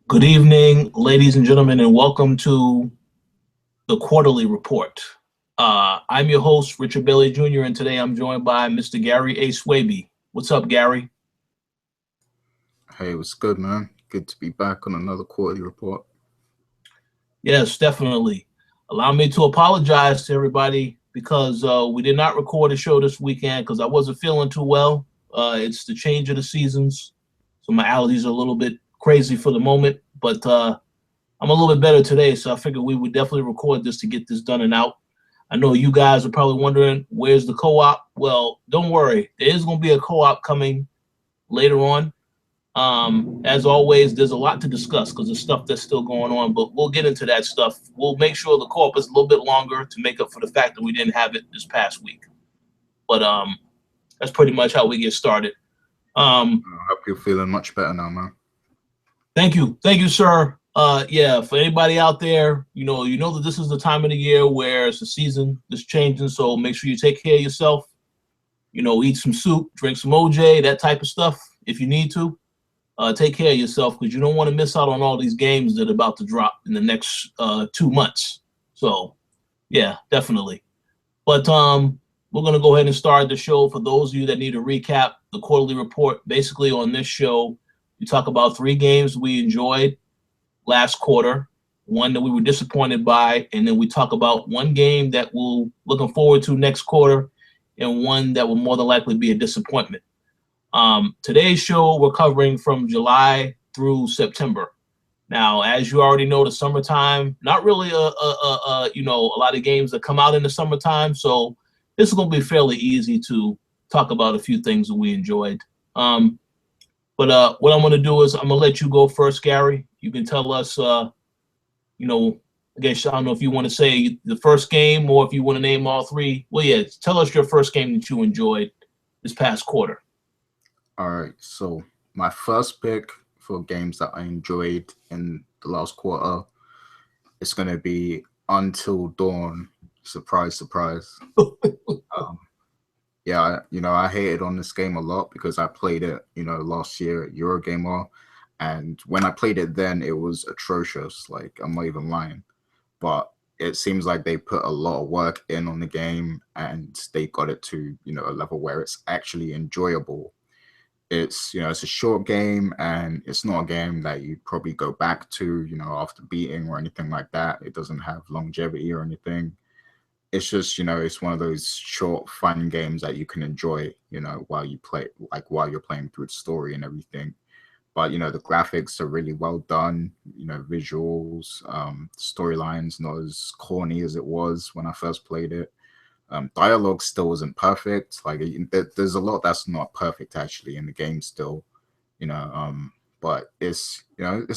Good evening, ladies and gentlemen, and welcome to the quarterly report. I'm your host, Richard Bailey Jr., and today I'm joined by Mr. Gary A. Swaby. What's up, Gary? Hey, what's good, man? Good to be back on another quarterly report. Yes, definitely. Allow me to apologize to everybody because we did not record a show this weekend because I wasn't feeling too well. It's the change of the seasons, so my allergies are a little bit crazy for the moment, but I'm a little bit better today, so I figured we would definitely record this to get this done and out. I know you guys are probably wondering where's the co-op. Well, don't worry, there is going to be a co-op coming later on. As always, there's a lot to discuss because there's stuff that's still going on, but we'll get into that stuff. We'll make sure the co-op is a little bit longer to make up for the fact that we didn't have it this past week. But that's pretty much how we get started. I hope you're feeling much better now, man. Thank you, sir. Yeah, for anybody out there, you know that this is the time of the year where it's the season that's changing. So make sure you take care of yourself. Eat some soup, drink some OJ, that type of stuff if you need to. Take care of yourself because you don't want to miss out on all these games that are about to drop in the next 2 months. So, yeah, definitely. But we're gonna go ahead and start the show. For those of you that need a recap, the quarterly report. Basically, on this show, we talk about 3 games we enjoyed last quarter, one that we were disappointed by, and then we talk about one game that we're looking forward to next quarter, and one that will more than likely be a disappointment. Today's show, we're covering from July through September. Now, as you already know, the summertime, not really a lot of games that come out in the summertime, so this is going to be fairly easy to talk about a few things that we enjoyed. But what I'm going to do is I'm going to let you go first, Gary. You can tell us, I guess I don't know if you want to say the first game or if you want to name all 3. Well, yeah, tell us your first game that you enjoyed this past quarter. All right, so my first pick for games that I enjoyed in the last quarter is going to be Until Dawn. Surprise, surprise. Yeah, I hated on this game a lot because I played it, last year at Eurogamer. And when I played it then, it was atrocious. Like, I'm not even lying. But it seems like they put a lot of work in on the game and they got it to, a level where it's actually enjoyable. It's a short game and it's not a game that you'd probably go back to, after beating or anything like that. It doesn't have longevity or anything. It's just, it's one of those short, fun games that you can enjoy, while you play, like while you're playing through the story and everything. But, the graphics are really well done, visuals, storylines, not as corny as it was when I first played it. Dialogue still isn't perfect. Like, there's a lot that's not perfect actually in the game still, but it's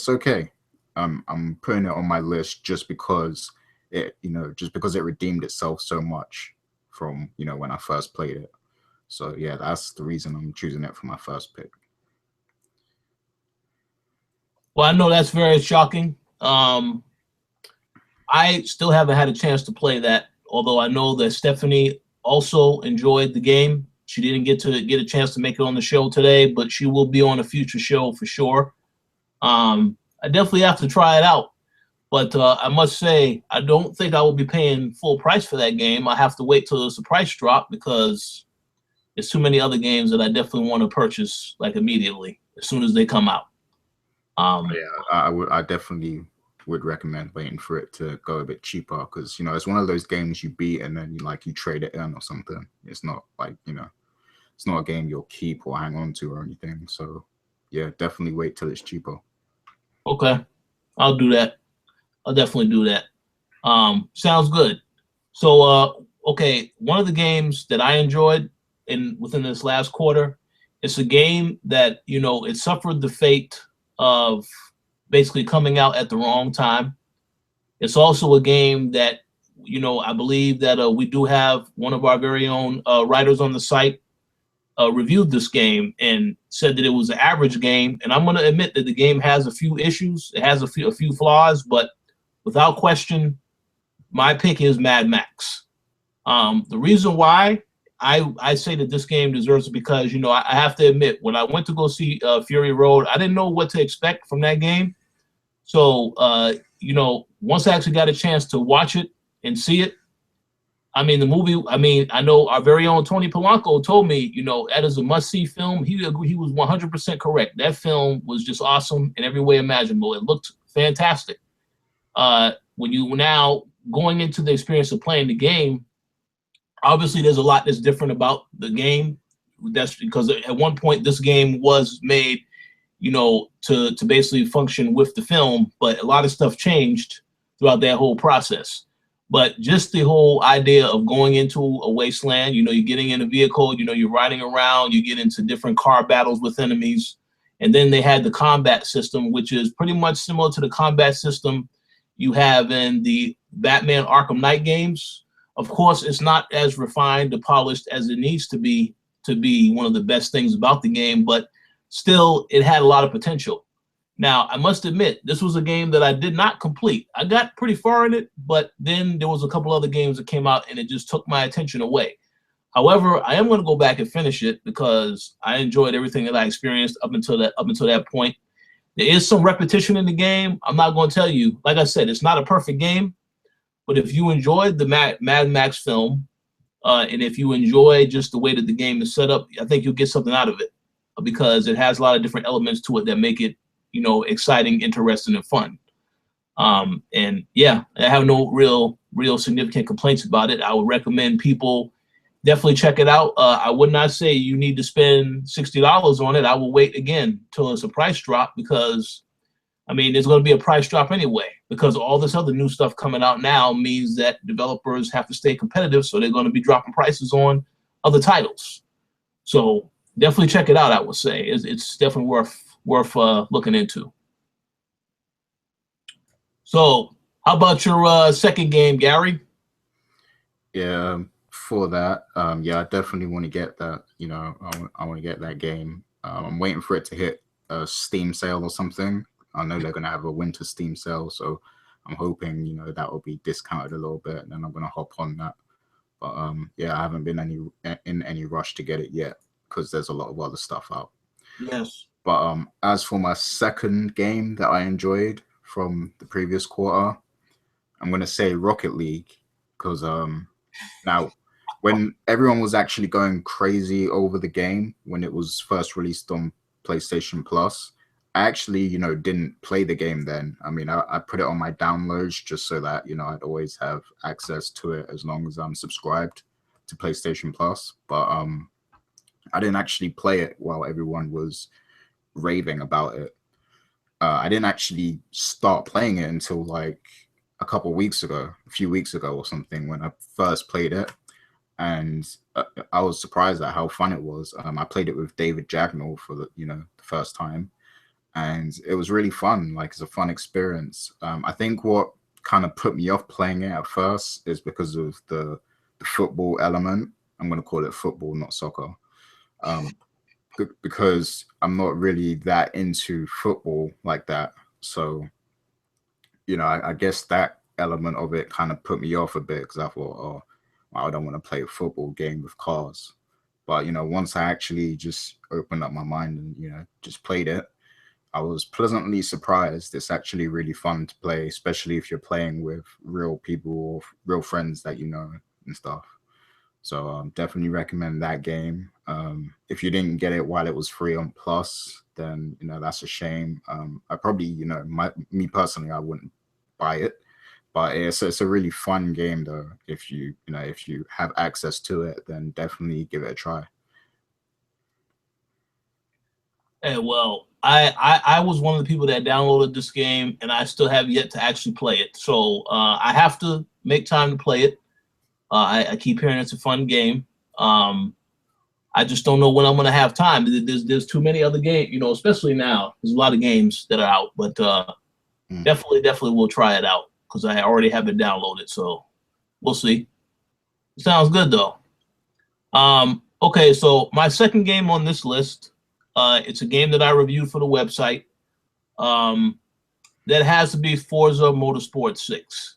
okay. I'm putting it on my list just because it redeemed itself so much from, when I first played it. So yeah, that's the reason I'm choosing it for my first pick. Well, I know that's very shocking. I still haven't had a chance to play that, although I know that Stephanie also enjoyed the game. She didn't get a chance to make it on the show today, but she will be on a future show for sure. I definitely have to try it out. But I must say, I don't think I will be paying full price for that game. I have to wait till the price drop because there's too many other games that I definitely want to purchase like immediately as soon as they come out. Yeah, I definitely would recommend waiting for it to go a bit cheaper because it's one of those games you beat and then you trade it in or something. It's not like it's not a game you'll keep or hang on to or anything. So yeah, definitely wait till it's cheaper. Okay, I'll do that. I'll definitely do that. Sounds good. So okay, one of the games that I enjoyed within this last quarter, it's a game that it suffered the fate of basically coming out at the wrong time. It's also a game that I believe that we do have one of our very own writers on the site reviewed this game and said that it was an average game. And I'm going to admit that the game has a few issues. It has a few flaws, but without question, my pick is Mad Max. The reason why I say that this game deserves it because, I have to admit, when I went to go see Fury Road, I didn't know what to expect from that game. So, you know, once I actually got a chance to watch it and see it, I mean, the movie, I mean, I know our very own Tony Polanco told me, you know, that is a must-see film. He was 100% correct. That film was just awesome in every way imaginable. It looked fantastic. When you now going into the experience of playing the game, obviously there's a lot that's different about the game. That's because at one point this game was made, you know, to basically function with the film, but a lot of stuff changed throughout that whole process. But just the whole idea of going into a wasteland, you know, you're getting in a vehicle, you know, you're riding around, you get into different car battles with enemies. And then they had the combat system, which is pretty much similar to the combat system you have in the Batman Arkham Knight games. Of course, it's not as refined or polished as it needs to be one of the best things about the game, but still, it had a lot of potential. Now, I must admit, this was a game that I did not complete. I got pretty far in it, but then there was a couple other games that came out and it just took my attention away. However, I am going to go back and finish it because I enjoyed everything that I experienced up until that point. There is some repetition in the game. I'm not going to tell you. Like I said, it's not a perfect game, but if you enjoyed the Mad Max film, and if you enjoy just the way that the game is set up, I think you'll get something out of it because it has a lot of different elements to it that make it, you know, exciting, interesting, and fun. And yeah, I have no real significant complaints about it. I would recommend people definitely check it out. I would not say you need to spend $60 on it. I will wait again till it's a price drop because, I mean, there's going to be a price drop anyway because all this other new stuff coming out now means that developers have to stay competitive, so they're going to be dropping prices on other titles. So definitely check it out. I would say it's definitely worth looking into. So, how about your second game, Gary? Yeah, for that, yeah, I definitely want to get that. You know, I want to get that game. I'm waiting for it to hit a Steam sale or something. I know they're gonna have a winter Steam sale, so I'm hoping, you know, that will be discounted a little bit, and then I'm gonna hop on that. But yeah, I haven't been in any rush to get it yet because there's a lot of other stuff out. Yes. But as for my second game that I enjoyed from the previous quarter, I'm gonna say Rocket League because now when everyone was actually going crazy over the game when it was first released on PlayStation Plus, I actually, you know, didn't play the game then. I mean, I put it on my downloads just so that, you know, I'd always have access to it as long as I'm subscribed to PlayStation Plus. But I didn't actually play it while everyone was raving about it. I didn't actually start playing it until like a few weeks ago or something when I first played it. And I was surprised at how fun it was. I played it with David Jagnall for the first time. And it was really fun. Like, it's a fun experience. I think what kind of put me off playing it at first is because of the football element. I'm going to call it football, not soccer. Because I'm not really that into football like that. So, you know, I guess that element of it kind of put me off a bit because I thought, oh, I don't want to play a football game with cars. But, you know, once I actually just opened up my mind and, you know, just played it, I was pleasantly surprised. It's actually really fun to play, especially if you're playing with real people or real friends that you know and stuff. So definitely recommend that game. If you didn't get it while it was free on Plus, then, you know, that's a shame. I probably, you know, me personally, I wouldn't buy it, but it's a really fun game though. If you have access to it, then definitely give it a try. Hey, well, I was one of the people that downloaded this game, and I still have yet to actually play it. So I have to make time to play it. I keep hearing it's a fun game. I just don't know when I'm gonna have time. There's too many other games, you know, especially now. There's a lot of games that are out, but definitely will try it out because I already have it downloaded. So we'll see. Sounds good though. Okay, so my second game on this list, it's a game that I reviewed for the website. That has to be Forza Motorsport 6.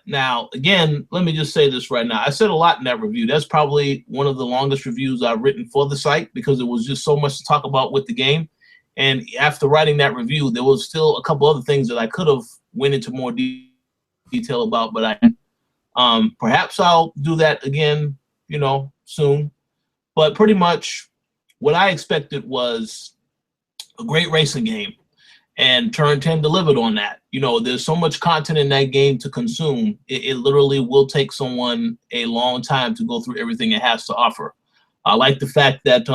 Now, again, let me just say this right now. I said a lot in that review. That's probably one of the longest reviews I've written for the site because it was just so much to talk about with the game. And after writing that review, there was still a couple other things that I could have went into more detail about, but perhaps I'll do that again, soon. But pretty much what I expected was a great racing game, and Turn 10 delivered on that. There's so much content in that game to consume. It literally will take someone a long time to go through everything it has to offer. I like the fact that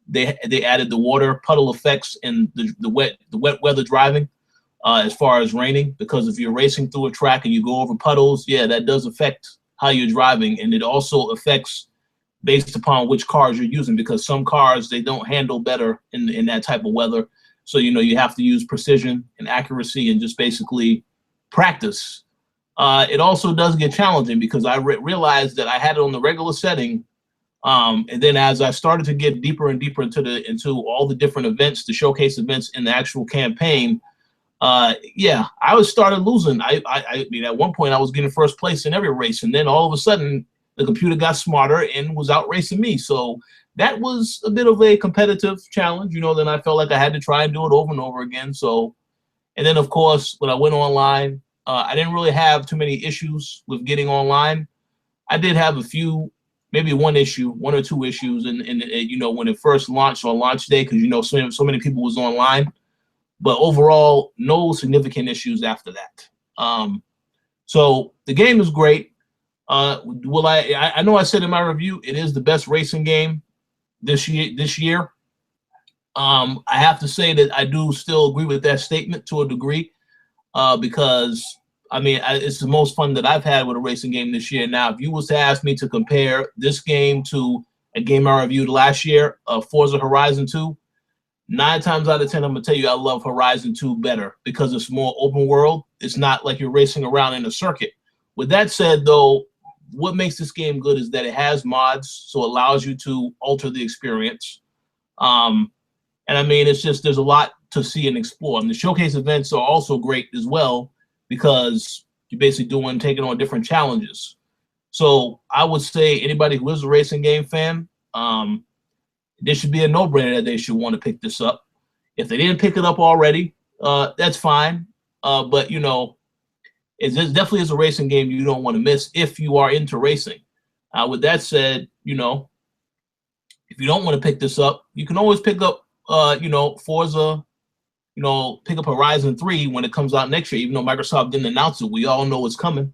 they added the water puddle effects and the wet weather driving as far as raining, because if you're racing through a track and you go over puddles, yeah, that does affect how you're driving, and it also affects based upon which cars you're using, because some cars, they don't handle better in that type of weather. So, you have to use precision and accuracy and just basically practice. It also does get challenging because I realized that I had it on the regular setting. And then as I started to get deeper and deeper into all the different events, the showcase events in the actual campaign, yeah, I started losing. I mean, at one point I was getting first place in every race, and then all of a sudden the computer got smarter and was out racing me. So that was a bit of a competitive challenge, then I felt like I had to try and do it over and over again. So, and then of course, when I went online, I didn't really have too many issues with getting online. I did have a few, maybe one or two issues, and when it first launched on launch day, because so many people was online. But overall, no significant issues after that. So the game is great. I know I said in my review, it is the best racing game this year. I have to say that I do still agree with that statement to a degree, because I mean, it's the most fun that I've had with a racing game this year. Now, if you was to ask me to compare this game to a game I reviewed last year, Forza Horizon 2, 9 times out of 10, I'm gonna tell you I love Horizon 2 better because it's more open world. It's not like you're racing around in a circuit. With that said, though, what makes this game good is that it has mods, so it allows you to alter the experience. And I mean, it's just, there's a lot to see and explore. And the showcase events are also great as well, because you're basically taking on different challenges. So I would say anybody who is a racing game fan, this should be a no-brainer that they should want to pick this up. If they didn't pick it up already, that's fine. But it definitely is a racing game you don't want to miss if you are into racing. With that said, if you don't want to pick this up, you can always pick up, Forza, pick up Horizon 3 when it comes out next year, even though Microsoft didn't announce it. We all know it's coming.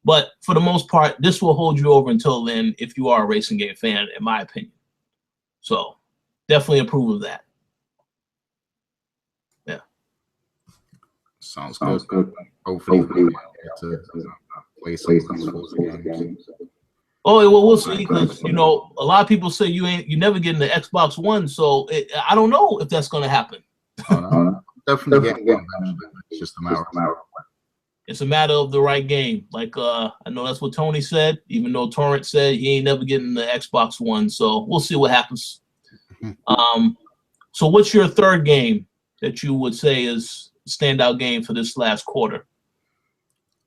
But for the most part, this will hold you over until then if you are a racing game fan, in my opinion. So definitely approve of that. Yeah. Sounds good. Hopefully we get to play some Forza games. Oh, well, we'll see, because a lot of people say you never get in the Xbox One, so I don't know if that's going to happen. Oh, no. Definitely getting one. It's just a matter of. It's a matter of the right game. Like I know that's what Tony said, even though Torrent said he ain't never getting the Xbox One. So we'll see what happens. So what's your third game that you would say is a standout game for this last quarter?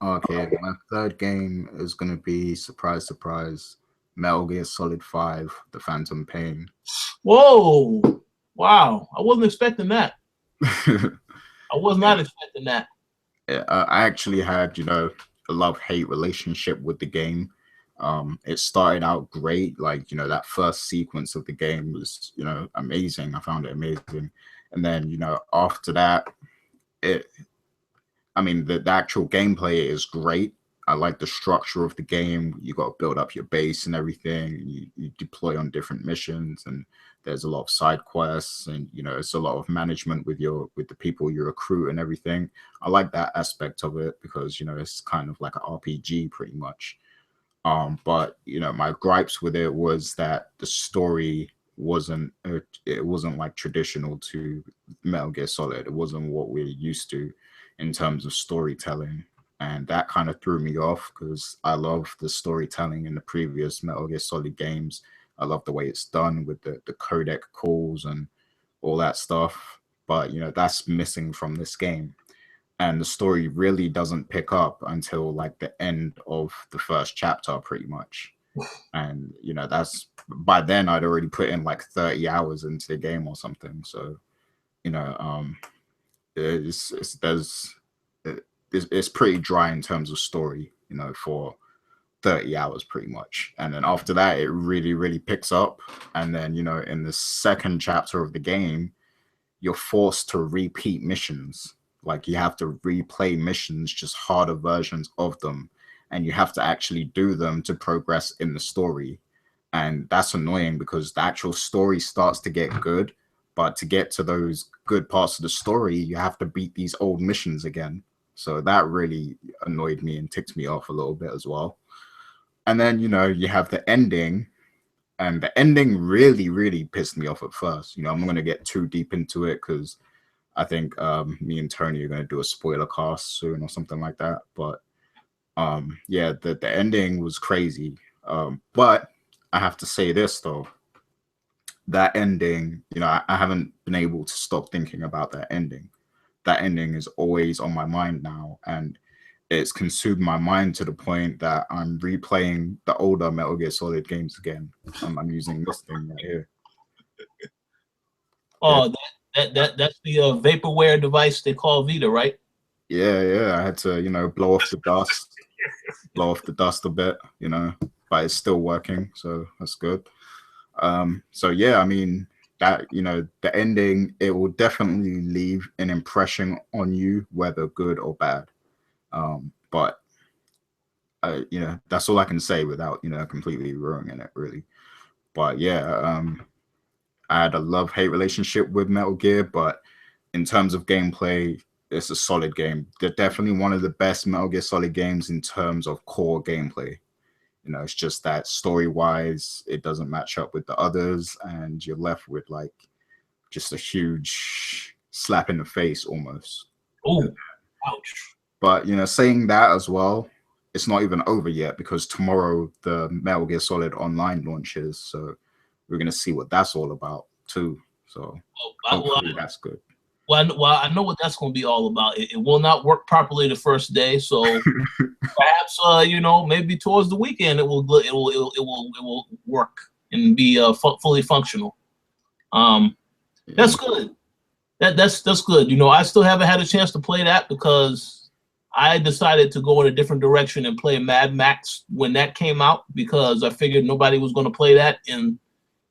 Okay, my third game is going to be, surprise, surprise, Metal Gear Solid 5, The Phantom Pain. Whoa. Wow. I wasn't expecting that. I was not expecting that. Yeah, I actually had, a love-hate relationship with the game. It started out great. Like, that first sequence of the game was, amazing. I found it amazing. And then, after that, the actual gameplay is great. I like the structure of the game. You got to build up your base and everything. You deploy on different missions, and there's a lot of side quests, and it's a lot of management with the people you recruit and everything. I like that aspect of it because it's kind of like an RPG pretty much. But my gripes with it was that the story wasn't like traditional to Metal Gear Solid. It wasn't what we're used to in terms of storytelling, and that kind of threw me off because I love the storytelling in the previous Metal Gear Solid games. I love the way it's done with the codec calls and all that stuff, but that's missing from this game. And the story really doesn't pick up until like the end of the first chapter pretty much. And that's, by then I'd already put in like 30 hours into the game or something. So you know, it's there's it's pretty dry in terms of story, you know, for 30 hours pretty much. And then after that, it really, really picks up. And then, you know, in the second chapter of the game, you're forced to repeat missions. Like you have to replay missions, just harder versions of them. And you have to actually do them to progress in the story. And that's annoying because the actual story starts to get good. But to get to those good parts of the story, you have to beat these old missions again. So that really annoyed me and ticked me off a little bit as well. And then, you know, you have the ending, and the ending really, really pissed me off at first. You know, I'm not going to get too deep into it because I think me and Tony are going to do a spoiler cast soon or something like that. But yeah, the ending was crazy. But I have to say this, though. That ending, you know, I haven't been able to stop thinking about that ending. That ending is always on my mind now. And it's consumed my mind to the point that I'm replaying the older Metal Gear Solid games again. I'm using this thing right here. Oh, that's the vaporware device they call Vita, right? Yeah. I had to, you know, blow off the dust a bit, you know, but it's still working, so that's good. So yeah, I mean that, you know, the ending, it will definitely leave an impression on you, whether good or bad. But you know, that's all I can say without, you know, completely ruining it, really. But yeah, I had a love-hate relationship with Metal Gear, but in terms of gameplay, it's a solid game. They're definitely one of the best Metal Gear Solid games in terms of core gameplay. You know, it's just that story-wise, it doesn't match up with the others, and you're left with like just a huge slap in the face almost. Oh, ouch. But, you know, saying that as well, it's not even over yet because tomorrow the Metal Gear Solid Online launches. So we're going to see what that's all about too. So hopefully that's good. Well, I know what that's going to be all about. It will not work properly the first day, so perhaps you know, maybe towards the weekend it will work and be fully functional. That's good. That's good. You know, I still haven't had a chance to play that because I decided to go in a different direction and play Mad Max when that came out because I figured nobody was going to play that and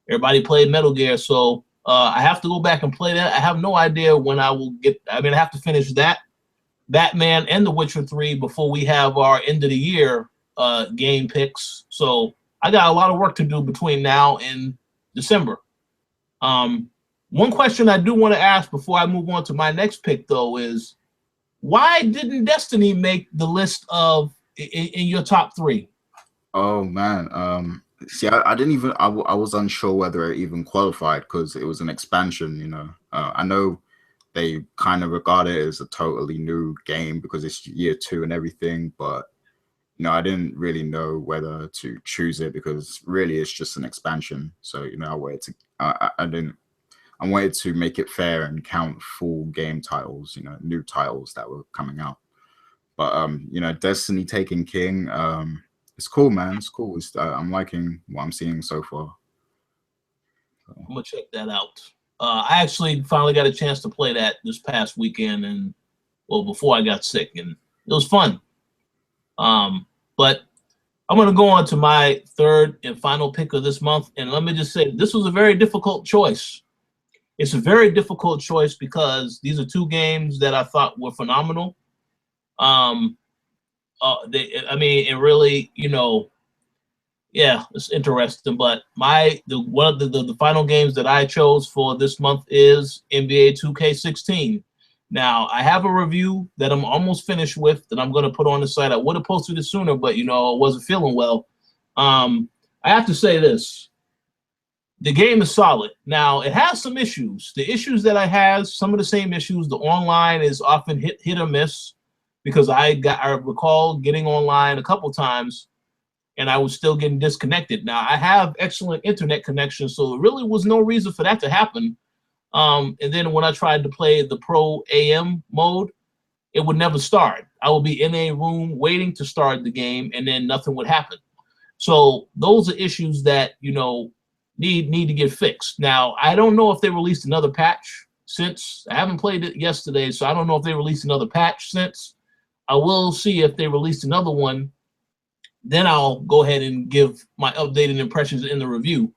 everybody played Metal Gear. So I have to go back and play that. I have no idea when I will get. I mean, I have to finish that, Batman, and The Witcher 3 before we have our end of the year game picks. So I got a lot of work to do between now and December. One question I do want to ask before I move on to my next pick, though, is why didn't Destiny make the list of in your top 3? Oh man, see, I didn't even. I was unsure whether it even qualified because it was an expansion. You know, I know they kind of regard it as a totally new game because it's year 2 and everything, but you know, I didn't really know whether to choose it because really it's just an expansion. So you know, I wanted to make it fair and count full game titles, you know, new titles that were coming out. But you know, Destiny taking King, it's cool, man. It's cool. I'm liking what I'm seeing so far. So. I'm gonna check that out. I actually finally got a chance to play that this past weekend, and well, before I got sick, and it was fun. But I'm gonna go on to my third and final pick of this month, and let me just say this was a very difficult choice. It's a very difficult choice because these are 2 games that I thought were phenomenal. I mean, it really, you know, yeah, it's interesting. But one of the final games that I chose for this month is NBA 2K16. Now I have a review that I'm almost finished with that I'm going to put on the site. I would have posted it sooner, but you know, I wasn't feeling well. I have to say this. The game is solid. Now, it has some issues. The issues that I have, some of the same issues. The online is often hit or miss because I recall getting online a couple times and I was still getting disconnected. Now, I have excellent internet connection, so there really was no reason for that to happen. And then when I tried to play the Pro AM mode, it would never start. I would be in a room waiting to start the game, and then nothing would happen. So those are issues that, you know, need to get fixed. Now, I don't know if they released another patch since. I haven't played it yesterday, so I don't know if they released another patch since. I will see if they released another one. Then I'll go ahead and give my updated impressions in the review.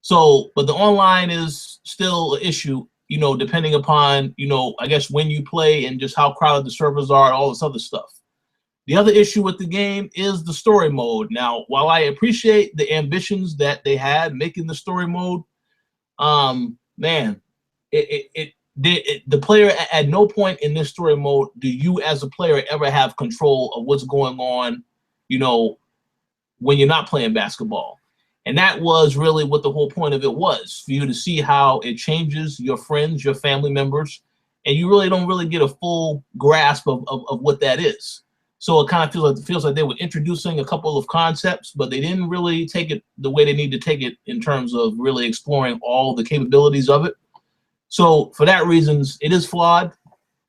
So, but the online is still an issue, you know, depending upon, you know, I guess when you play and just how crowded the servers are and all this other stuff. The other issue with the game is the story mode. Now, while I appreciate the ambitions that they had making the story mode, man, the player at no point in this story mode do you as a player ever have control of what's going on, you know, when you're not playing basketball. And that was really what the whole point of it was, for you to see how it changes your friends, your family members, and you really don't really get a full grasp of what that is. So it kind of feels like they were introducing a couple of concepts, but they didn't really take it the way they need to take it in terms of really exploring all the capabilities of it. So for that reasons, it is flawed.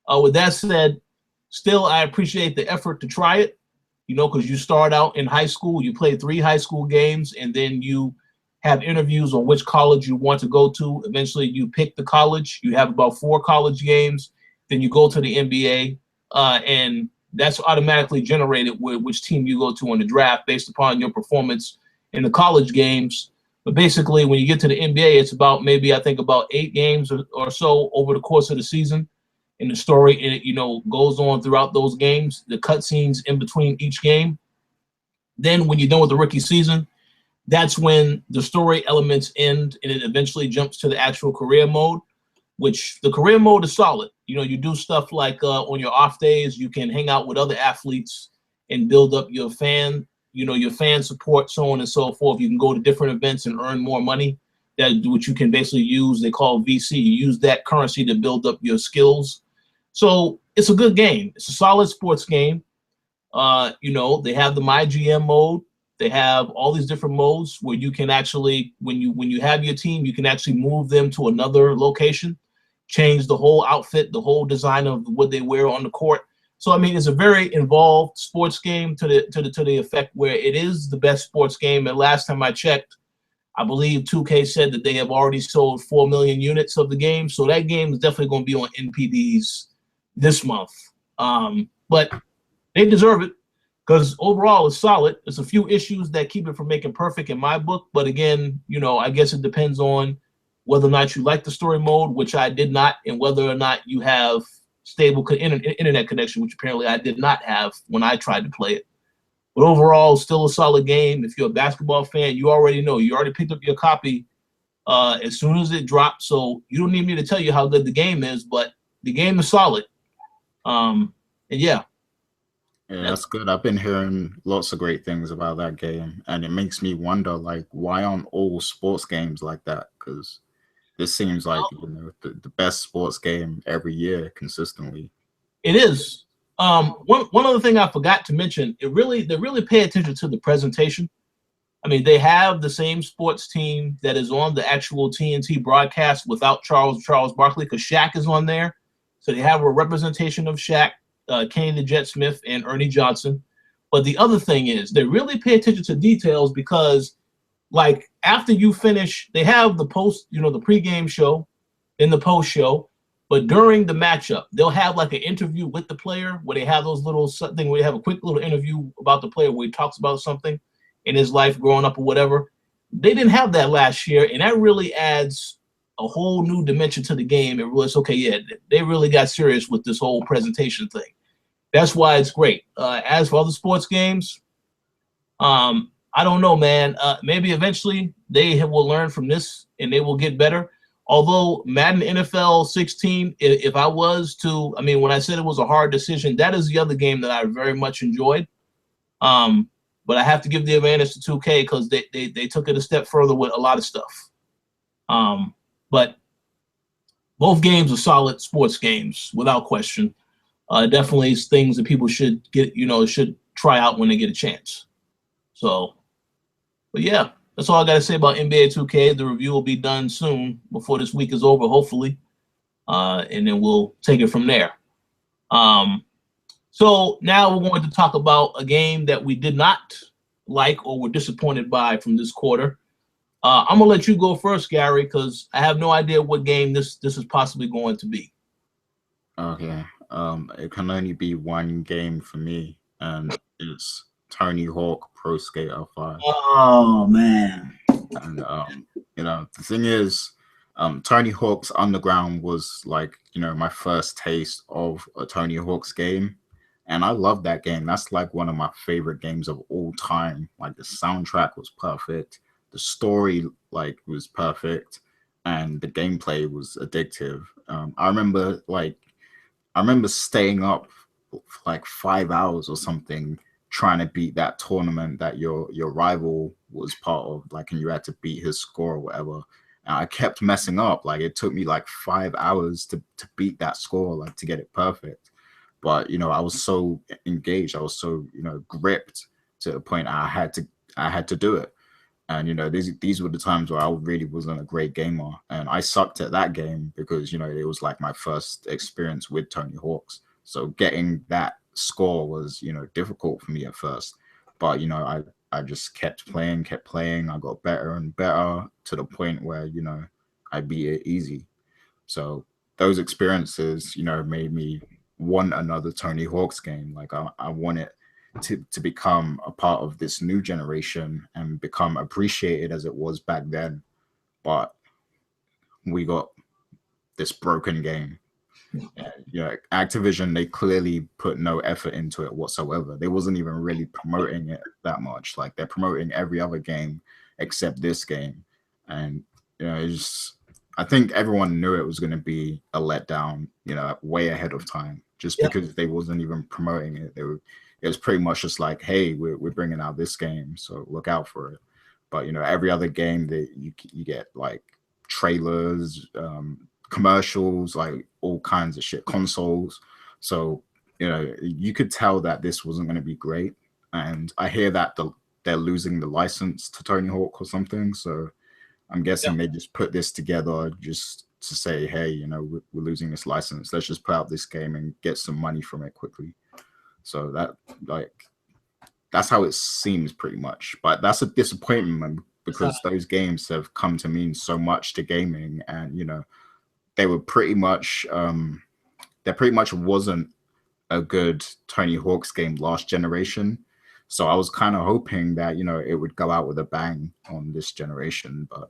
With that said, still I appreciate the effort to try it, you know, because you start out in high school, you play 3 high school games, and then you have interviews on which college you want to go to. Eventually you pick the college. You have about 4 college games. Then you go to the NBA, and that's automatically generated with which team you go to in the draft based upon your performance in the college games. But basically, when you get to the NBA, it's about maybe, I think, about 8 games or so over the course of the season. And the story, it, you know, goes on throughout those games, the cutscenes in between each game. Then when you're done with the rookie season, that's when the story elements end, and it eventually jumps to the actual career mode, which the career mode is solid. You know, you do stuff like on your off days, you can hang out with other athletes and build up your fan, you know, your fan support, so on and so forth. You can go to different events and earn more money, that which you can basically use. They call VC. You use that currency to build up your skills. So it's a good game. It's a solid sports game. You know, they have the My GM mode. They have all these different modes where you can actually, when you have your team, you can actually move them to another location, change the whole outfit, the whole design of what they wear on the court. So I mean, it's a very involved sports game to the effect where it is the best sports game. And last time I checked, I believe 2K said that they have already sold 4 million units of the game. So that game is definitely going to be on NPDs this month. But they deserve it, because overall it's solid. There's a few issues that keep it from making perfect in my book. But again, you know, I guess it depends on whether or not you like the story mode, which I did not, and whether or not you have stable internet connection, which apparently I did not have when I tried to play it. But overall, still a solid game. If you're a basketball fan, you already know. You already picked up your copy as soon as it dropped, so you don't need me to tell you how good the game is, but the game is solid. And yeah. Yeah, that's good. I've been hearing lots of great things about that game, and it makes me wonder, like, why aren't all sports games like that? Because this seems like, you know, the best sports game every year consistently. It is. One other thing I forgot to mention, they really pay attention to the presentation. I mean, they have the same sports team that is on the actual TNT broadcast without Charles Barkley, because Shaq is on there. So they have a representation of Shaq, Kenny the Jet Smith, and Ernie Johnson. But the other thing is, they really pay attention to details, because, like, after you finish, they have the post, you know, the pregame show, then the post show. But during the matchup, they'll have like an interview with the player, where they have those little something where they have a quick little interview about the player where he talks about something in his life growing up or whatever. They didn't have that last year, and that really adds a whole new dimension to the game. It really, it's okay, yeah, they really got serious with this whole presentation thing. That's why it's great. As for other sports games, I don't know, man. Maybe eventually they will learn from this and they will get better. Although Madden NFL 16, if I was to, I mean, when I said it was a hard decision, that is the other game that I very much enjoyed. But I have to give the advantage to 2K, because they took it a step further with a lot of stuff. But both games are solid sports games, without question. Definitely things that people should get, you know, should try out when they get a chance. So, but yeah, that's all I got to say about NBA 2K. The review will be done soon, before this week is over, hopefully. And then we'll take it from there. So now we're going to talk about a game that we did not like or were disappointed by from this quarter. I'm gonna let you go first, Gary, because I have no idea what game this is possibly going to be. Okay. It can only be one game for me, and it's Tony Hawk Pro Skater 5. Oh man. And the thing is, Tony Hawk's Underground was like, my first taste of a Tony Hawk's game. And I love that game. That's like one of my favorite games of all time. Like the soundtrack was perfect, the story like was perfect, and the gameplay was addictive. I remember staying up for like 5 hours or something trying to beat that tournament that your rival was part of, like, and you had to beat his score or whatever. And I kept messing up. Like it took me like 5 hours to beat that score, like to get it perfect. But I was so engaged, I was so gripped to the point I had to do it. And these were the times where I really wasn't a great gamer, and I sucked at that game because it was like my first experience with Tony Hawk's. So getting that score was difficult for me at first, but I just kept playing. I got better and better to the point where I beat it easy. So those experiences made me want another Tony Hawk's game. Like I want it to become a part of this new generation and become appreciated as it was back then. But we got this broken game. Activision, they clearly put no effort into it whatsoever. They wasn't even really promoting it that much. Like they're promoting every other game except this game. And I think everyone knew it was going to be a letdown, way ahead of time, just because they wasn't even promoting it. It was pretty much just like, hey, we're bringing out this game, so look out for it. But every other game that you get like trailers, commercials, like all kinds of shit, consoles. So you could tell that this wasn't going to be great. And I hear that they're losing the license to Tony Hawk or something. So I'm guessing they just put this together just to say, hey, we're losing this license. Let's just put out this game and get some money from it quickly. So that's how it seems pretty much. But that's a disappointment because those games have come to mean so much to gaming, and they were pretty much there pretty much wasn't a good Tony Hawk's game last generation. So I was kind of hoping that it would go out with a bang on this generation, but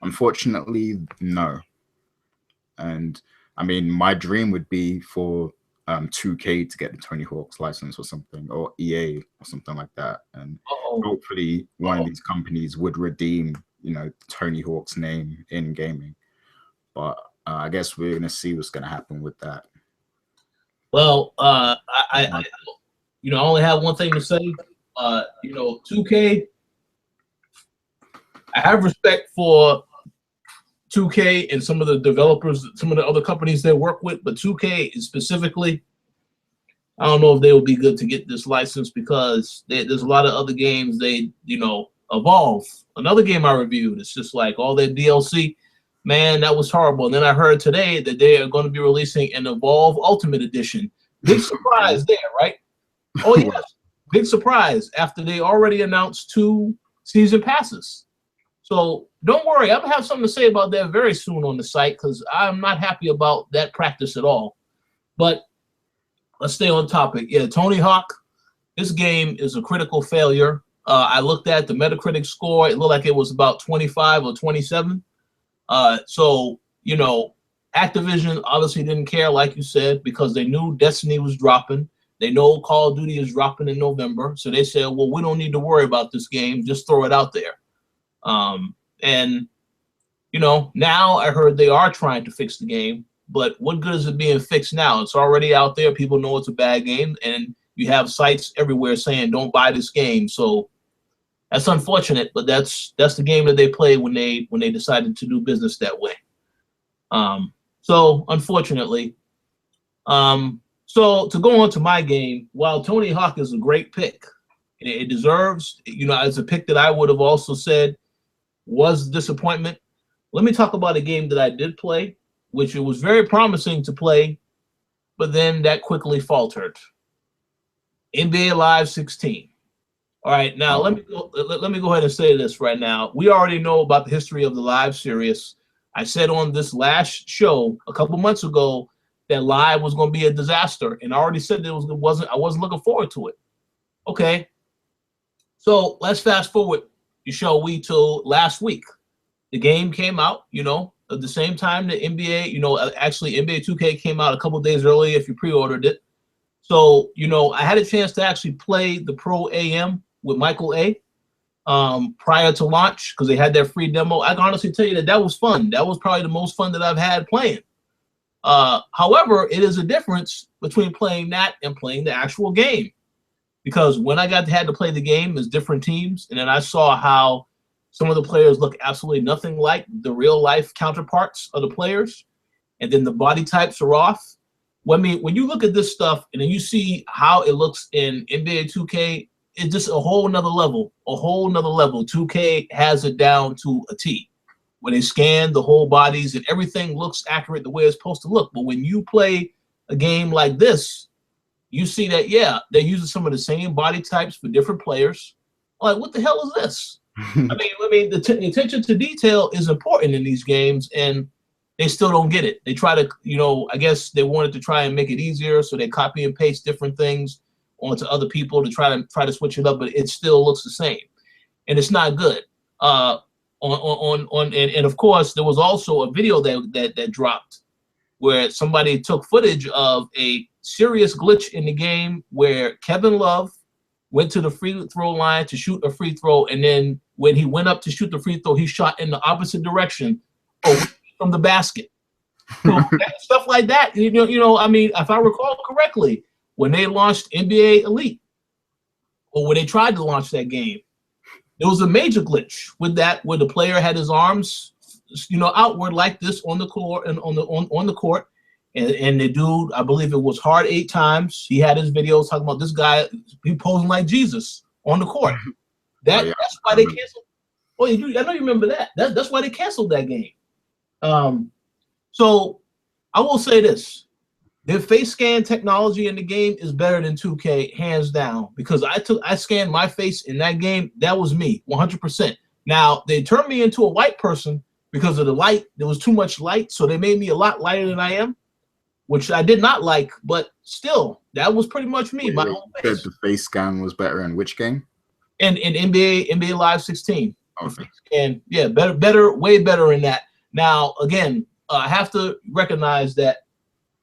unfortunately, no. And I mean, my dream would be for 2K to get the Tony Hawk's license or something, or EA or something like that. And hopefully one of these companies would redeem, Tony Hawk's name in gaming. But I guess we're going to see what's going to happen with that. Well, I only have one thing to say. 2K, I have respect for 2K and some of the developers, some of the other companies they work with, but 2K specifically, I don't know if they would be good to get this license because there's a lot of other games they, Evolve. Another game I reviewed, it's just like all that DLC, man, that was horrible. And then I heard today that they are going to be releasing an Evolve Ultimate Edition. Big surprise there, right? Oh, yes. Big surprise after they already announced 2 season passes. So don't worry, I'm gonna have something to say about that very soon on the site because I'm not happy about that practice at all. But let's stay on topic. Yeah, Tony Hawk, this game is a critical failure. I looked at the Metacritic score. It looked like it was about 25 or 27. So, Activision obviously didn't care, like you said, because they knew Destiny was dropping. They know Call of Duty is dropping in November. So they said, well, we don't need to worry about this game. Just throw it out there. And now I heard they are trying to fix the game, but what good is it being fixed now? It's already out there. People know it's a bad game, and you have sites everywhere saying don't buy this game. So that's unfortunate, but that's the game that they played when they decided to do business that way. So unfortunately, so to go on to my game, while Tony Hawk is a great pick, it deserves, as a pick that I would have also said was disappointment. Let me talk about a game that I did play, which it was very promising to play, but then that quickly faltered. NBA Live 16. All right, now let me go ahead and say this right now. We already know about the history of the live series. I said on this last show a couple months ago that live was going to be a disaster, and I already said that I wasn't looking forward to it. Okay, so let's fast forward, shall we, till last week. The game came out, at the same time the NBA, actually NBA 2K came out a couple days early if you pre-ordered it. So, I had a chance to actually play the Pro AM with Michael A. Prior to launch because they had their free demo. I can honestly tell you that was fun. That was probably the most fun that I've had playing. However, it is a difference between playing that and playing the actual game. Because when I had to play the game as different teams, and then I saw how some of the players look absolutely nothing like the real life counterparts of the players, and then the body types are off. When you look at this stuff and then you see how it looks in NBA 2K, it's just a whole nother level, 2K has it down to a T. When they scan the whole bodies and everything looks accurate the way it's supposed to look. But when you play a game like this, you see that, yeah, they're using some of the same body types for different players. Like, what the hell is this? I mean, the attention to detail is important in these games, and they still don't get it. They try to, I guess they wanted to try and make it easier, so they copy and paste different things onto other people to try to switch it up, but it still looks the same, and it's not good. And of course, there was also a video that dropped where somebody took footage of a serious glitch in the game where Kevin Love went to the free throw line to shoot a free throw, and then when he went up to shoot the free throw, he shot in the opposite direction from the basket. So stuff like that. I mean, if I recall correctly, when they launched NBA Elite, or when they tried to launch that game, there was a major glitch with that, where the player had his arms, outward like this on the court and on the court, and the dude, I believe it was hard 8 times. He had his videos talking about this guy, he posing like Jesus on the court. That's why they canceled. Oh, I know you remember that. That's why they canceled that game. So I will say this. Their face scan technology in the game is better than 2K, hands down, because I scanned my face in that game. That was me, 100%. Now, they turned me into a white person because of the light. There was too much light, so they made me a lot lighter than I am, which I did not like, but still, that was pretty much me. My own face. The face scan was better in which game? In NBA Live 16. Okay. And yeah, better, way better in that. Now, again, I have to recognize that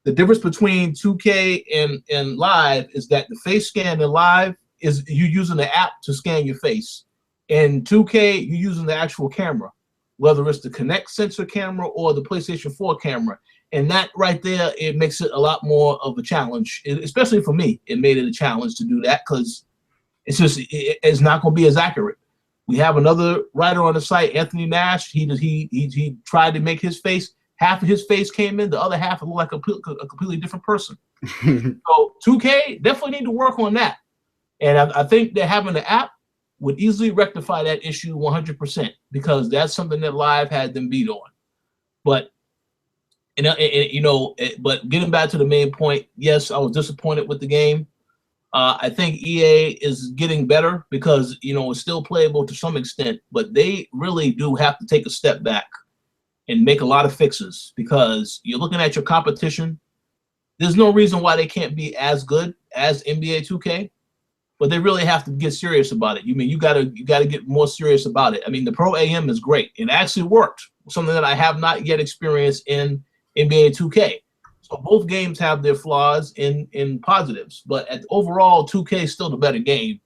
the difference between 2K and Live is that the face scan in Live is you using the app to scan your face. In 2K, you're using the actual camera, whether it's the Kinect sensor camera or the PlayStation 4 camera. And that right there, it makes it a lot more of a challenge, especially for me. It made it a challenge to do that because it's not going to be as accurate. We have another writer on the site, Anthony Nash. He tried to make his face. Half of his face came in, the other half looked like a completely different person. So 2K definitely need to work on that. And I think that having the app would easily rectify that issue 100%, because that's something that Live had them beat on. But but getting back to the main point, yes, I was disappointed with the game. I think EA is getting better because it's still playable to some extent, but they really do have to take a step back and make a lot of fixes, because you're looking at your competition. There's no reason why they can't be as good as NBA 2K, but they really have to get serious about it. You gotta get more serious about it. I mean, the Pro AM is great. It actually worked, something that I have not yet experienced in NBA 2K. So both games have their flaws in positives, but overall, 2K is still the better game.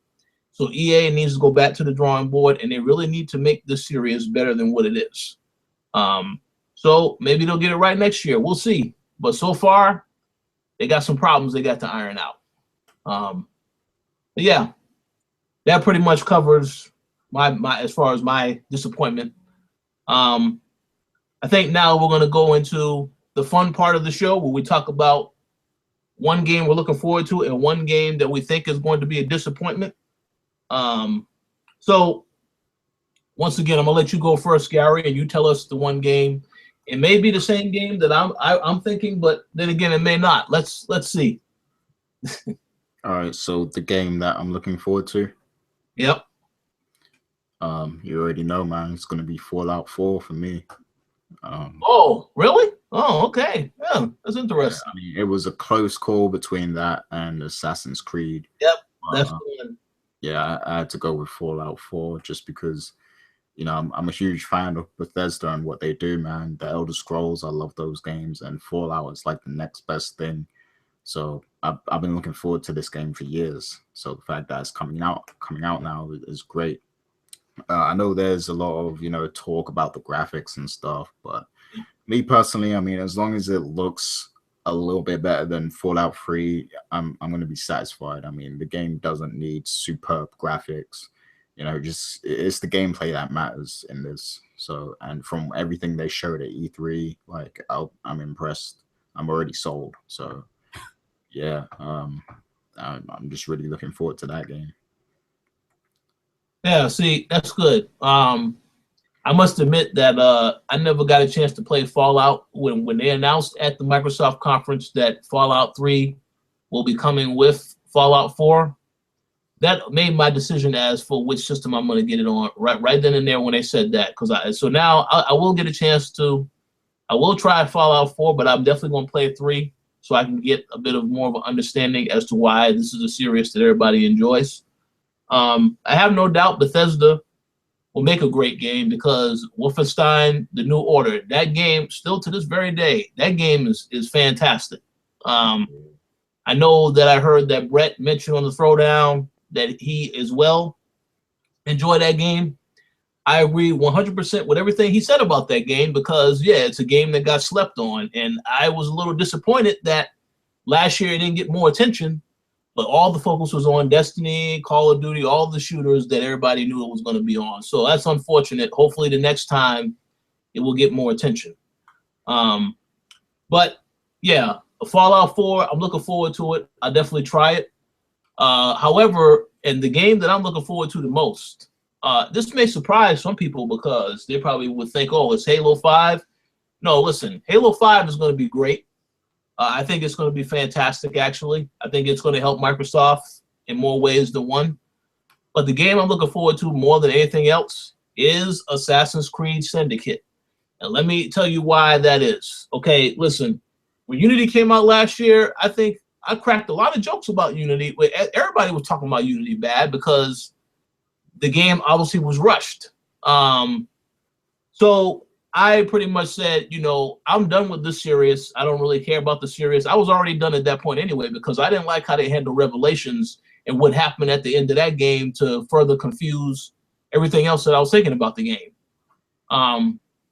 So EA needs to go back to the drawing board, and they really need to make this series better than what it is. So maybe they'll get it right next year. We'll see. But so far, they got some problems they got to iron out. But yeah, that pretty much covers my as far as my disappointment. I think now we're going to go into the fun part of the show where we talk about one game we're looking forward to and one game that we think is going to be a disappointment. So once again, I'm gonna let you go first, Gary, and you tell us the one game. It may be the same game that I'm thinking, but then again, it may not. Let's see. All right. So the game that I'm looking forward to, Yep. You already know, man. It's gonna be Fallout 4 for me. Oh, really? Oh, okay. Yeah, that's Yeah, interesting. I mean, it was a close call between that and Assassin's Creed. Yep, that's Uh, the one. yeah, I had to go with Fallout 4 just because, you know, I'm a huge fan of Bethesda and what they do, man. The Elder Scrolls, I love those games, and Fallout is like the next best thing. So I've been looking forward to this game for years. So the fact that it's coming out now is great. I know there's a lot of, you know, talk about the graphics and stuff, but me personally, I mean, as long as it looks a little bit better than Fallout 3, I'm going to be satisfied. I mean, the game doesn't need superb graphics. You know, just it's the gameplay that matters in this. So, and from everything they showed at E3, like I'm impressed. I'm already sold. So, yeah, I'm just really looking forward to that game. Yeah, see, that's good. I must admit that I never got a chance to play Fallout when they announced at the Microsoft conference that Fallout 3 will be coming with Fallout 4. That made my decision as for which system I'm going to get it on right then and there when they said that. So now I will get a chance to. I will try Fallout 4, but I'm definitely going to play 3 so I can get a bit of more of an understanding as to why this is a series that everybody enjoys. I have no doubt Bethesda will make a great game because Wolfenstein: The New Order, that game, still to this very day, that game is fantastic. Um, I know that I heard that Brett mentioned on the Throwdown that he as well enjoyed that game. I agree 100% with everything he said about that game because, yeah, it's a game that got slept on. And I was a little disappointed that last year it didn't get more attention, but all the focus was on Destiny, Call of Duty, all the shooters that everybody knew it was going to be on. So that's unfortunate. Hopefully the next time it will get more attention. But yeah, Fallout 4, I'm looking forward to it. I'll definitely try it. However, and the game that I'm looking forward to the most, this may surprise some people because they probably would think, oh, it's Halo 5. No, listen, Halo 5 is going to be great. I think it's going to be fantastic, actually. I think it's going to help Microsoft in more ways than one. But the game I'm looking forward to more than anything else is Assassin's Creed Syndicate. And let me tell you why that is. Okay, listen, when Unity came out last year, I think I cracked a lot of jokes about Unity. Everybody was talking about Unity bad because the game obviously was rushed. So I pretty much said, you know, I'm done with this series. I don't really care about the series. I was already done at that point anyway because I didn't like how they handled Revelations and what happened at the end of that game to further confuse everything else that I was thinking about the game.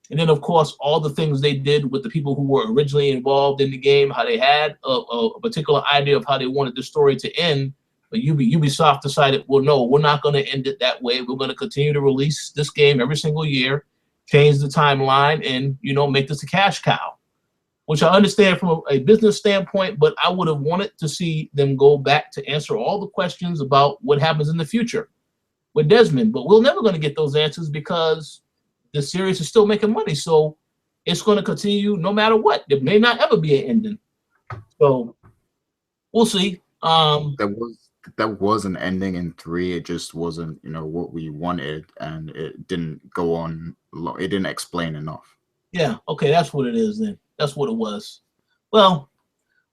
And then, of course, all the things they did with the people who were originally involved in the game, how they had a particular idea of how they wanted the story to end. But Ubisoft decided, well, no, we're not going to end it that way. We're going to continue to release this game every single year, change the timeline, and, you know, make this a cash cow, which I understand from a business standpoint, but I would have wanted to see them go back to answer all the questions about what happens in the future with Desmond. But we're never going to get those answers because the series is still making money. So it's going to continue no matter what. There may not ever be an ending. So we'll see. There was an ending in 3. It just wasn't, you know, what we wanted, and it didn't go on. It didn't explain enough. Yeah. Okay. That's what it is then. That's what it was. Well,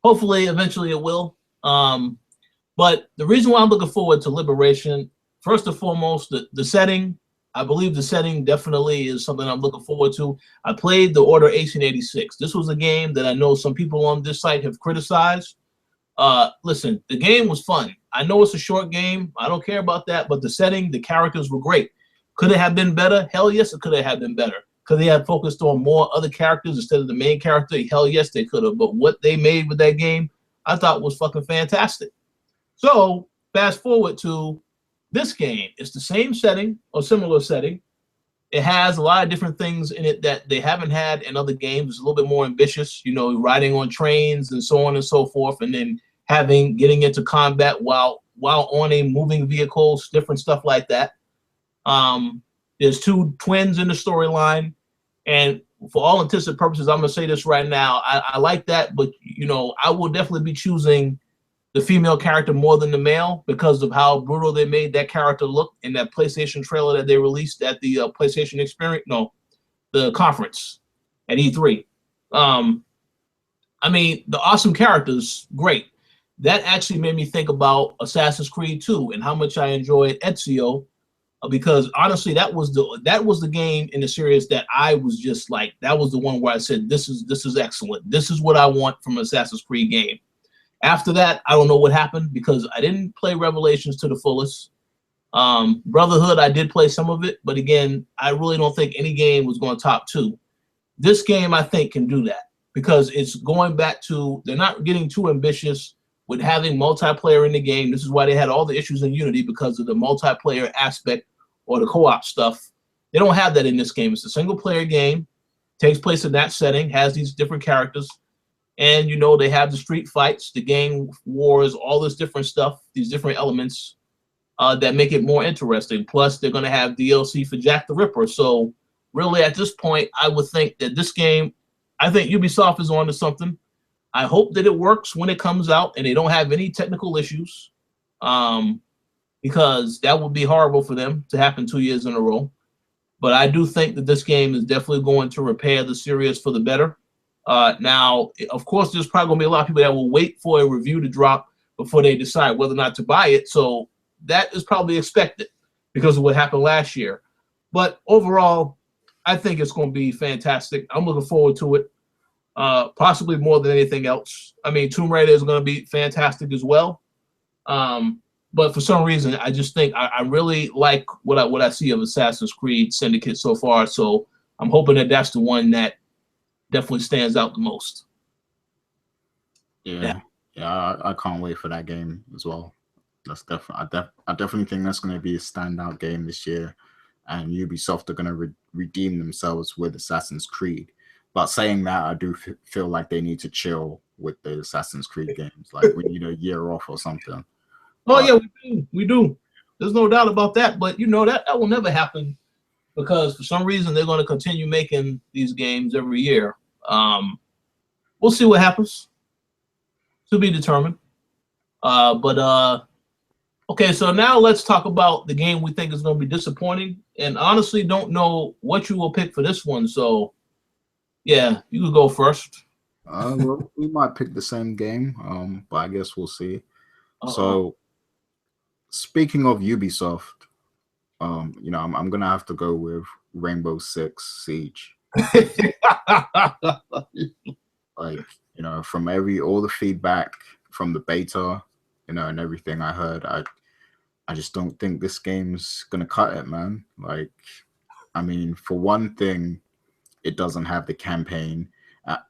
hopefully, eventually it will. But the reason why I'm looking forward to Liberation, first and foremost, the setting. I believe the setting definitely is something I'm looking forward to. I played the Order 1886. This was a game that I know some people on this site have criticized. Listen, the game was fun. I know it's a short game. I don't care about that, but the setting, the characters were great. Could it have been better? Hell yes, it could have been better. Could they have focused on more other characters instead of the main character? Hell yes, they could have. But what they made with that game, I thought was fucking fantastic. So fast forward to this game. It's the same setting or similar setting. It has a lot of different things in it that they haven't had in other games. It's a little bit more ambitious, you know, riding on trains and so on and so forth, and then getting into combat while on a moving vehicle, different stuff like that. There's 2 twins in the storyline, and for all intents and purposes, I'm gonna say this right now. I like that, but you know, I will definitely be choosing the female character more than the male because of how brutal they made that character look in that PlayStation trailer that they released at the PlayStation Experience, no, the conference at E3. I mean, the awesome characters, great. That actually made me think about Assassin's Creed 2 and how much I enjoyed Ezio, because honestly, that was the game in the series that I was just like, that was the one where I said, this is excellent. This is what I want from an Assassin's Creed game. After that, I don't know what happened because I didn't play Revelations to the fullest. Brotherhood, I did play some of it, but again, I really don't think any game was going to top 2. This game, I think, can do that because it's going back to, they're not getting too ambitious with having multiplayer in the game. This is why they had all the issues in Unity, because of the multiplayer aspect or the co-op stuff. They don't have that in this game. It's a single player game, takes place in that setting, has these different characters. And, you know, they have the street fights, the gang wars, all this different stuff, these different elements that make it more interesting. Plus, they're going to have DLC for Jack the Ripper. So, really, at this point, I would think that this game, I think Ubisoft is on to something. I hope that it works when it comes out and they don't have any technical issues, because that would be horrible for them to happen 2 years in a row. But I do think that this game is definitely going to repair the series for the better. Now, of course, there's probably going to be a lot of people that will wait for a review to drop before they decide whether or not to buy it. So that is probably expected because of what happened last year. But overall, I think it's going to be fantastic. I'm looking forward to it, possibly more than anything else. I mean, Tomb Raider is going to be fantastic as well. But for some reason, I just think I really like what I see of Assassin's Creed Syndicate so far. So I'm hoping that that's the one that definitely stands out the most. Yeah, I can't wait for that game as well. That's definitely, I definitely think that's going to be a standout game this year, and Ubisoft are going to redeem themselves with Assassin's Creed. But saying that, I do feel like they need to chill with the Assassin's Creed games. Like we need a year off or something. Oh yeah, we do. There's no doubt about that. But you know that will never happen because for some reason they're going to continue making these games every year. We'll see what happens. To be determined. Okay, so now let's talk about the game we think is going to be disappointing, and honestly don't know what you will pick for this one. So, yeah, you can go first. Well, we might pick the same game, but I guess we'll see. So, speaking of Ubisoft, you know, I'm gonna have to go with Rainbow Six Siege. Like, you know, from all the feedback from the beta, you know, and everything I heard, I just don't think this game's gonna cut it, man. Like, I mean, for one thing, it doesn't have the campaign,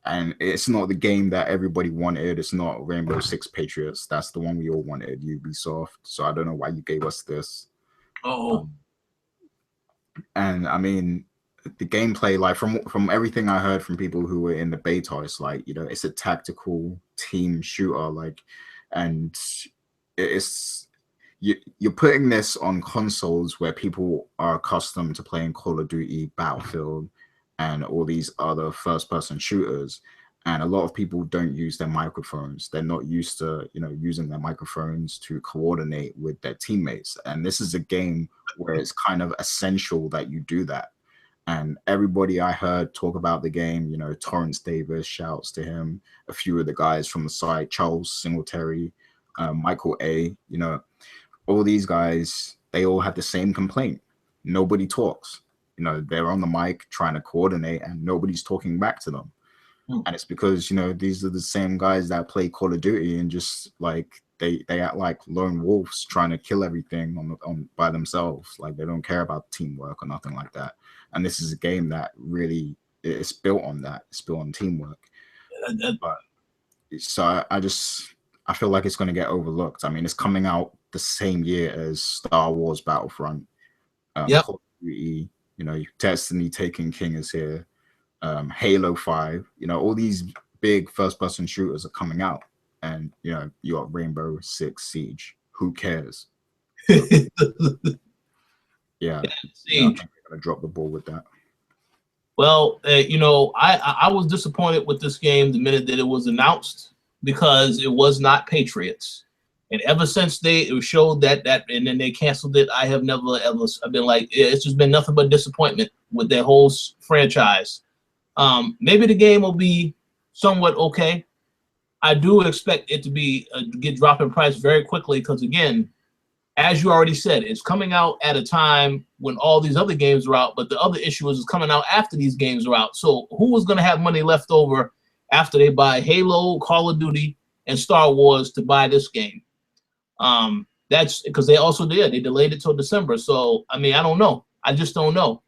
and it's not the game that everybody wanted. It's not Rainbow Six Patriots. That's the one we all wanted, Ubisoft. So I don't know why you gave us this. And I mean, the gameplay, like from everything I heard from people who were in the beta, it's like, you know, it's a tactical team shooter, like, and it's you're putting this on consoles where people are accustomed to playing Call of Duty, Battlefield, and all these other first-person shooters, and a lot of people don't use their microphones. They're not used to, you know, using their microphones to coordinate with their teammates. And this is a game where it's kind of essential that you do that. And everybody I heard talk about the game, you know, Torrance Davis, shouts to him, a few of the guys from the site, Charles Singletary, Michael A., you know, all these guys, they all had the same complaint. Nobody talks. You know, they're on the mic trying to coordinate and nobody's talking back to them. And it's because, you know, these are the same guys that play Call of Duty and just like they act like lone wolves trying to kill everything on by themselves. Like they don't care about teamwork or nothing like that. And this is a game that really is built on that. It's built on teamwork. But so I feel like it's going to get overlooked. I mean, it's coming out the same year as Star Wars Battlefront. Call of Duty, you know, Destiny Taken King is here. Halo 5, you know, all these big first-person shooters are coming out, and you know, you got Rainbow Six Siege. Who cares? Yeah, I think they're gonna drop the ball with that. Well, you know, I was disappointed with this game the minute that it was announced because it was not Patriots. And ever since they showed that and then they canceled it, I have never ever. I've been like, it's just been nothing but disappointment with their whole franchise. Maybe the game will be somewhat okay. I do expect it to be get drop in price very quickly because, again, as you already said, it's coming out at a time when all these other games are out, but the other issue is it's coming out after these games are out. So who is going to have money left over after they buy Halo, Call of Duty, and Star Wars to buy this game? That's because they also did. They delayed it till December. So, I mean, I don't know. I just don't know.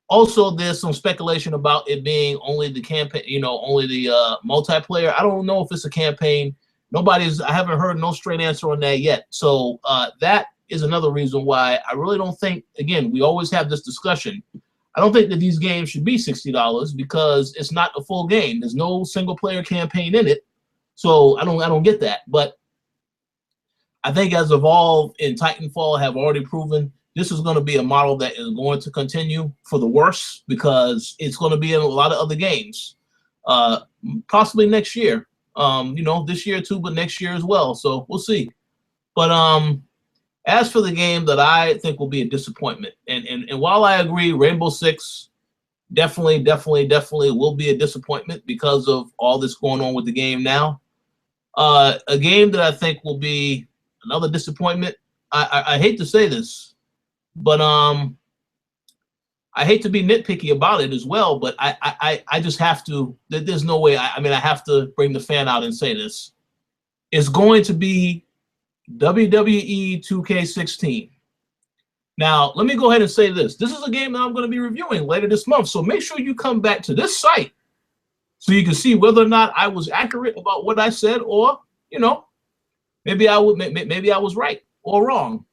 Also, there's some speculation about it being only the campaign, only the multiplayer. I don't know if it's a campaign. I haven't heard no straight answer on that yet. So that is another reason why I really don't think, again, we always have this discussion. I don't think that these games should be $60 because it's not a full game. There's no single player campaign in it. So I don't get that. But I think as Evolve and Titanfall have already proven, this is going to be a model that is going to continue for the worse because it's going to be in a lot of other games, possibly next year. This year too, but next year as well. So we'll see. But as for the game that I think will be a disappointment, and while I agree, Rainbow Six definitely will be a disappointment because of all this going on with the game now. A game that I think will be another disappointment. I hate to say this, but I hate to be nitpicky about it as well, but I just have to. There's no way. I have to bring the fan out and say this. It's going to be WWE 2K16. Now, let me go ahead and say this. This is a game that I'm going to be reviewing later this month, so make sure you come back to this site so you can see whether or not I was accurate about what I said, or maybe I was right or wrong.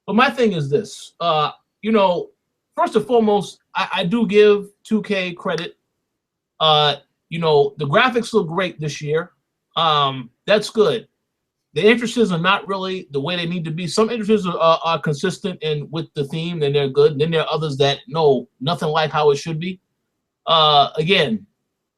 But my thing is this. First and foremost, I do give 2K credit. The graphics look great this year. That's good. The entrances are not really the way they need to be. Some entrances are consistent and with the theme, and they're good. And then there are others that, nothing like how it should be. Again,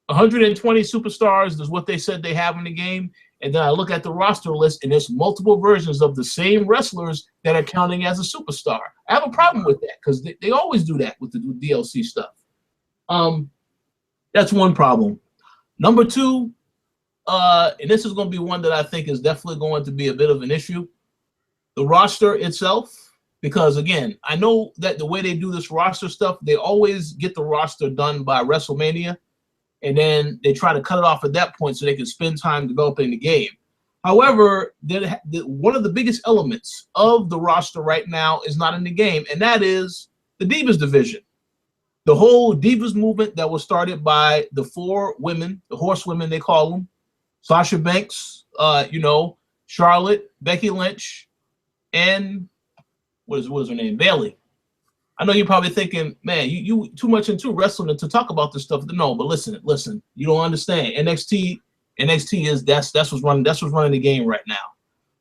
120 superstars is what they said they have in the game. And then I look at the roster list, and there's multiple versions of the same wrestlers that are counting as a superstar. I have a problem with that because they always do that with the DLC stuff. That's one problem. Number two, and this is going to be one that I think is definitely going to be a bit of an issue, the roster itself. Because, again, I know that the way they do this roster stuff, they always get the roster done by WrestleMania, and then they try to cut it off at that point so they can spend time developing the game. However, one of the biggest elements of the roster right now is not in the game, and that is the Divas division. The whole Divas movement that was started by the four women, the horsewomen they call them, Sasha Banks, Charlotte, Becky Lynch, and what is her name? Bayley. I know you're probably thinking, man, you too much into wrestling to talk about this stuff. No, but listen, you don't understand. NXT is that's what's running the game right now.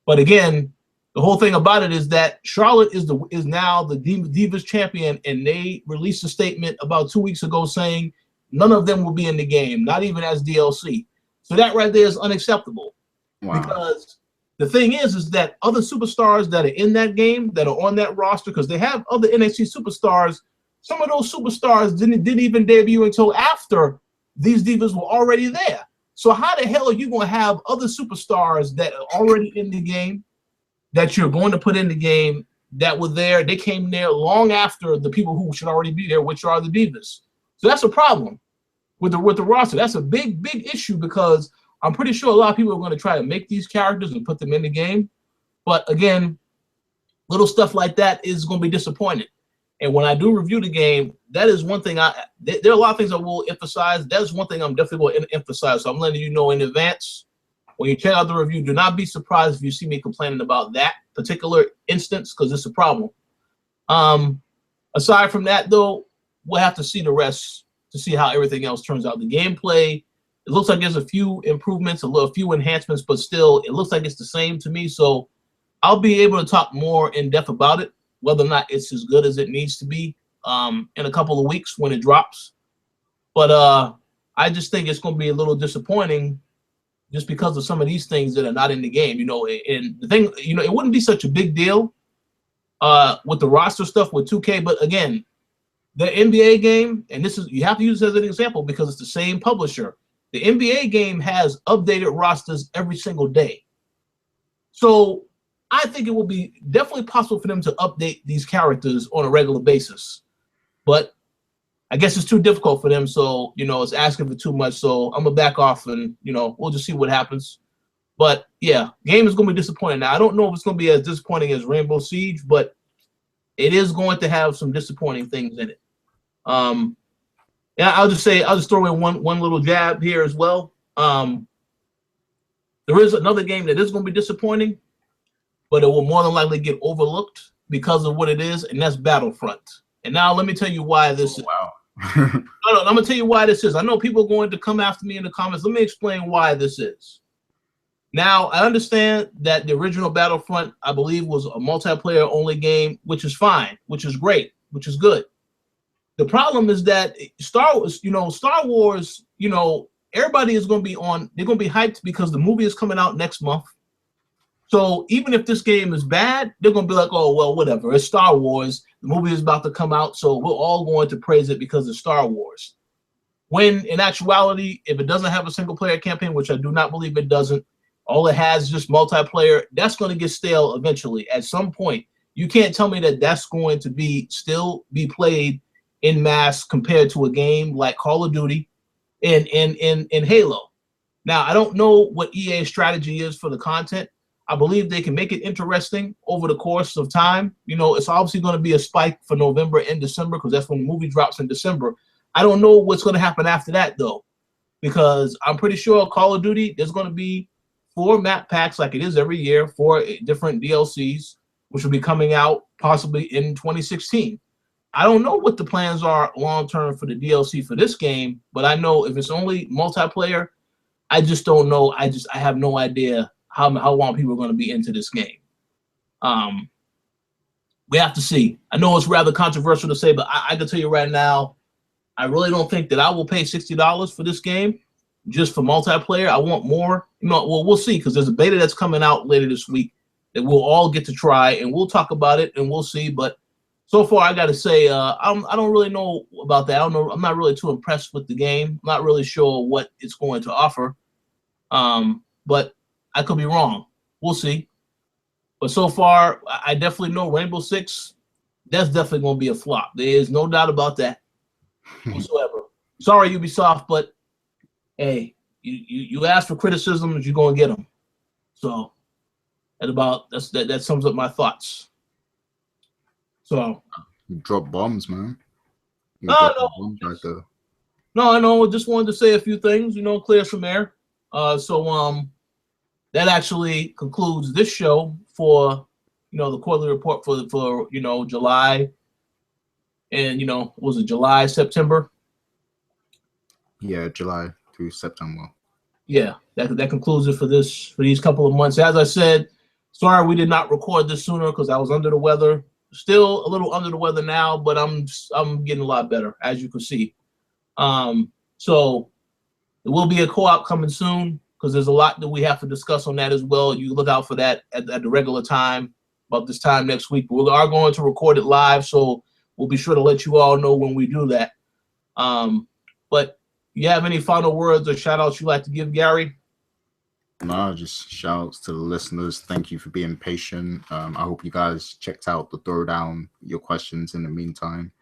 But again, the whole thing about it is that Charlotte is now the Divas champion, and they released a statement about 2 weeks ago saying none of them will be in the game, not even as DLC. So that right there is unacceptable. Wow. Because the thing is that other superstars that are in that game, that are on that roster, because they have other NXT superstars, some of those superstars didn't even debut until after these divas were already there. So how the hell are you going to have other superstars that are already in the game, that you're going to put in the game, that were there? They came there long after the people who should already be there, which are the divas. So that's a problem with the roster. That's a big issue, because I'm pretty sure a lot of people are going to try to make these characters and put them in the game. But again, little stuff like that is going to be disappointing. And when I do review the game, that is one thing there are a lot of things I will emphasize. That is one thing I'm definitely going to emphasize. So I'm letting you know in advance, when you check out the review, do not be surprised if you see me complaining about that particular instance, because it's a problem. Aside from that, though, we'll have to see the rest to see how everything else turns out. The gameplay, it looks like there's a few improvements, a few enhancements, but still, it looks like it's the same to me. So I'll be able to talk more in depth about it, whether or not it's as good as it needs to be in a couple of weeks when it drops. But I just think it's going to be a little disappointing just because of some of these things that are not in the game. And the thing, it wouldn't be such a big deal with the roster stuff with 2K, but again, the NBA game, and you have to use this as an example because it's the same publisher. The NBA game has updated rosters every single day. So I think it will be definitely possible for them to update these characters on a regular basis. But I guess it's too difficult for them, so, it's asking for too much. So I'm going to back off and, we'll just see what happens. But, yeah, game is going to be disappointing. Now, I don't know if it's going to be as disappointing as Rainbow Siege, but it is going to have some disappointing things in it. Yeah, I'll just throw in one little jab here as well. There is another game that is going to be disappointing, but it will more than likely get overlooked because of what it is, and that's Battlefront. And now let me tell you why this is. Wow. I'm going to tell you why this is. I know people are going to come after me in the comments. Let me explain why this is. Now, I understand that the original Battlefront, I believe, was a multiplayer-only game, which is fine, which is great, which is good. The problem is that Star Wars, everybody is going to be they're going to be hyped because the movie is coming out next month. So even if this game is bad, they're going to be like, oh, well, whatever. It's Star Wars. The movie is about to come out, so we're all going to praise it because it's Star Wars. When, in actuality, if it doesn't have a single-player campaign, which I do not believe it doesn't, all it has is just multiplayer, that's going to get stale eventually. At some point, you can't tell me that that's going to still be played in mass compared to a game like Call of Duty and Halo. Now, I don't know what EA's strategy is for the content. I believe they can make it interesting over the course of time. It's obviously going to be a spike for November and December because that's when the movie drops in December. I don't know what's going to happen after that, though, because I'm pretty sure Call of Duty, there's going to be 4 map packs like it is every year, 4 different DLCs, which will be coming out possibly in 2016. I don't know what the plans are long-term for the DLC for this game, but I know if it's only multiplayer, I just don't know. I have no idea how long people are going to be into this game. We have to see. I know it's rather controversial to say, but I can tell you right now, I really don't think that I will pay $60 for this game just for multiplayer. I want more. Well, we'll see because there's a beta that's coming out later this week that we'll all get to try, and we'll talk about it, and we'll see. But so far, I got to say, I don't really know about that. I don't know. I'm not really too impressed with the game. I'm not really sure what it's going to offer. But I could be wrong. We'll see. But so far, I definitely know Rainbow Six, that's definitely going to be a flop. There is no doubt about that whatsoever. Sorry, Ubisoft, but hey, you ask for criticisms, you're going to get them. So that sums up my thoughts. So you drop bombs, man. No, I know. Just wanted to say a few things, clear some air. That actually concludes this show for the quarterly report for July and was it July, September? Yeah, July through September. Yeah, that concludes it for these couple of months. As I said, sorry we did not record this sooner because I was under the weather. Still a little under the weather now, but I'm getting a lot better, as you can see. So there will be a co-op coming soon because there's a lot that we have to discuss on that as well. You look out for that at the regular time, about this time next week. But we are going to record it live, so we'll be sure to let you all know when we do that. But you have any final words or shout-outs you'd like to give, Gary? No, just shout-outs to the listeners. Thank you for being patient. I hope you guys checked out the Throwdown, your questions in the meantime.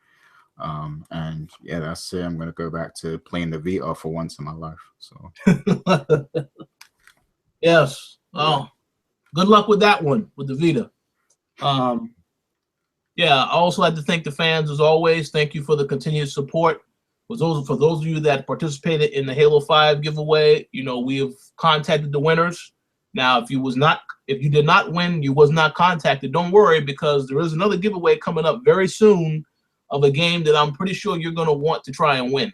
And yeah, that's it. I'm going to go back to playing the Vita for once in my life. So yes. Oh, good luck with that one, with the Vita. Yeah, I also like to thank the fans as always. Thank you for the continued support. For those of you that participated in the Halo 5 giveaway, we have contacted the winners. Now, if you did not win, you was not contacted, don't worry, because there is another giveaway coming up very soon of a game that I'm pretty sure you're going to want to try and win.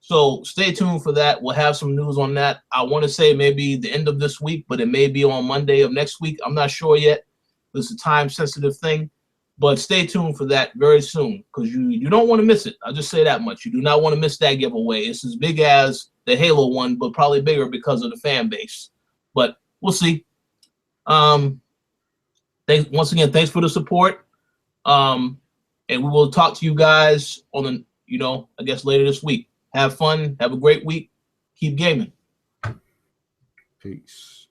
So stay tuned for that. We'll have some news on that. I want to say maybe the end of this week, but it may be on Monday of next week. I'm not sure yet. This is a time-sensitive thing. But stay tuned for that very soon because you don't want to miss it. I'll just say that much. You do not want to miss that giveaway. It's as big as the Halo one, but probably bigger because of the fan base. but we'll see. Thanks once again. Thanks for the support. And we will talk to you guys on the, I guess later this week. Have fun. Have a great week. Keep gaming. Peace.